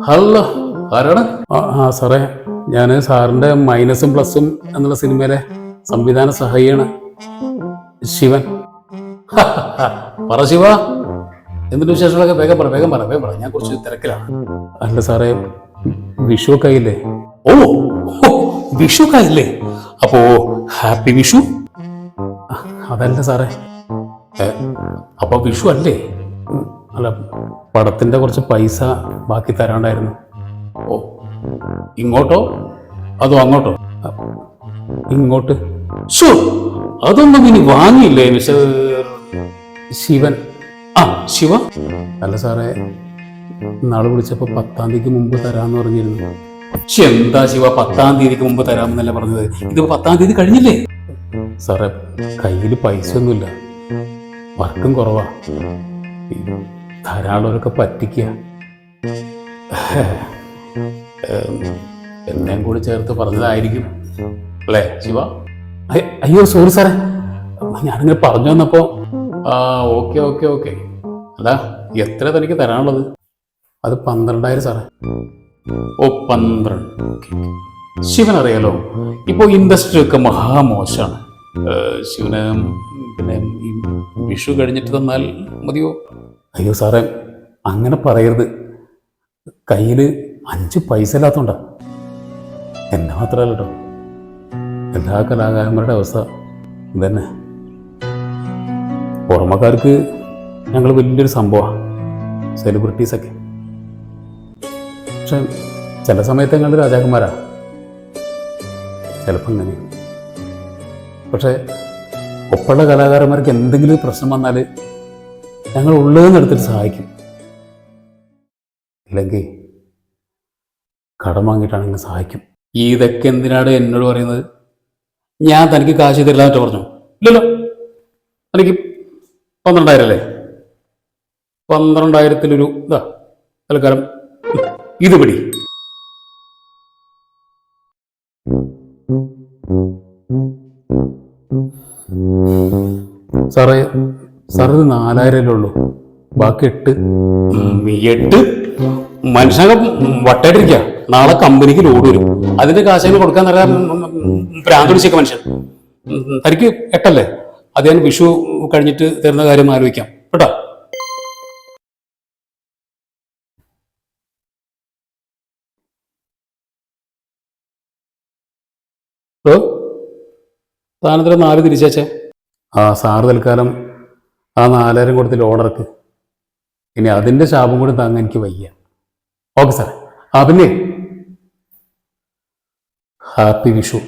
Hello, ആരാണ്? സാറേ, ഞാൻ സാറിൻ്റെ മൈനസും പ്ലസും എന്നുള്ള സിനിമയിലെ സംവിധാന സഹായിയാണ്, ശിവൻ. പറ ശിവ, എന്തിനു വിശേഷങ്ങളൊക്കെ? വേഗം പറ, വേഗം പറ, വേഗം പറ, ഞാൻ കുറച്ച് തിരക്കിലാണ്. അല്ല സാറേ, വിഷു ഒക്കെ ആയില്ലേ? ഓ, വിഷു ഒക്കെ ആയില്ലേ? അപ്പോ ഹാപ്പി വിഷു. അതല്ല സാറേ, അപ്പൊ വിഷു അല്ലേ? അല്ല, പടത്തിന്റെ കുറച്ച് പൈസ ബാക്കി തരാണ്ടായിരുന്നു. ഓ, ഇങ്ങോട്ടോ അതോ അങ്ങോട്ടോ? ഇങ്ങോട്ട്. അതൊന്നും ഇനി വാങ്ങിയില്ലേ മിസ്റ്റർ ശിവൻ? ആ, ശിവ. അല്ല സാറേ, നാളെ വിളിച്ചപ്പോ 10-ാം തീയതിക്ക് മുമ്പ് തരാന്ന് പറഞ്ഞിരുന്നു. എന്താ ശിവ, 10-ാം തീയതിക്ക് മുമ്പ് തരാമെന്നല്ല പറഞ്ഞത്? ഇതിപ്പോ 10-ാം തീയതി കഴിഞ്ഞില്ലേ? സാറേ, കയ്യിൽ പൈസ ഒന്നുമില്ല, വർക്കും കുറവാ, ധാരാളവരൊക്കെ പറ്റിക്കുക. എന്നെയും കൂടി ചേർത്ത് പറഞ്ഞതായിരിക്കും അല്ലേ ശിവ? അയ്യോ സോറി സാറേ, ഞാനിങ്ങനെ പറഞ്ഞു വന്നപ്പോ. Okay okay okay. അല്ല, എത്ര തനിക്ക് തരാനുള്ളത്? അത് 12,000 സാറേ. ഓ, 12. ശിവൻ അറിയാലോ, ഇപ്പൊ ഇൻഡസ്ട്രി ഒക്കെ മഹാമോശമാണ്. ശിവന് പിന്നെ ഈ വിഷു കഴിഞ്ഞിട്ട് തന്നാൽ മതിയോ? അയ്യോ സാറേ, അങ്ങനെ പറയരുത്. കയ്യിൽ 5 പൈസ ഇല്ലാത്തോണ്ടാ. എന്നെ മാത്രമല്ല കേട്ടോ, എല്ലാ കലാകാരന്മാരുടെ അവസ്ഥ ഇതന്നെ. പുറമക്കാർക്ക് ഞങ്ങൾ വലിയൊരു സംഭവമാണ്, സെലിബ്രിറ്റീസൊക്കെ. പക്ഷെ ചില സമയത്ത് ഞങ്ങൾ രാജാക്കന്മാരാ, ചിലപ്പോൾ അങ്ങനെ. പക്ഷെ ഒപ്പമുള്ള കലാകാരന്മാർക്ക് എന്തെങ്കിലും പ്രശ്നം വന്നാൽ ഞങ്ങൾ ഉള്ളതെന്ന് എടുത്തിട്ട് സഹായിക്കും. ഇല്ലെങ്കിൽ കടം വാങ്ങിയിട്ടാണെങ്കിൽ സഹായിക്കും. ഇതൊക്കെ എന്തിനാണ് എന്നോട് പറയുന്നത്? ഞാൻ തനിക്ക് കാശ് തരില്ല എന്നിട്ട് പറഞ്ഞു? ഇല്ലല്ലോ. തനിക്ക് 12,000 അല്ലേ? 12,000-ത്തിലൊരു ഇതാ തൽക്കാലം ഇത് പിടി. സാറേ, സാർ ഇത് 4,000 ഉള്ളൂ, ബാക്കി 8. മനുഷ്യനൊക്കെ വട്ടായിട്ടിരിക്കുക. നാളെ കമ്പനിക്ക് ലോഡ് വരും, അതിന്റെ കാശിന് കൊടുക്കാൻ തരാൻ പ്രാന്തൊടിച്ചേക്ക മനുഷ്യൻ. തനിക്ക് 8 അല്ലേ? അത് ഞാൻ വിഷു കഴിഞ്ഞിട്ട് തരുന്ന കാര്യം ആലോചിക്കാം കേട്ടോ. താനത്ര 4 തിരിച്ചേച്ചേ. സാറ് തൽക്കാലം ആ 4,000 കൊടുത്ത് ലോഡർക്ക്. ഇനി അതിന്റെ ശാപം കൂടി താങ്ങാൻ എനിക്ക് വയ്യ. Okay sir. പിന്നെ ഹാപ്പി വിഷു.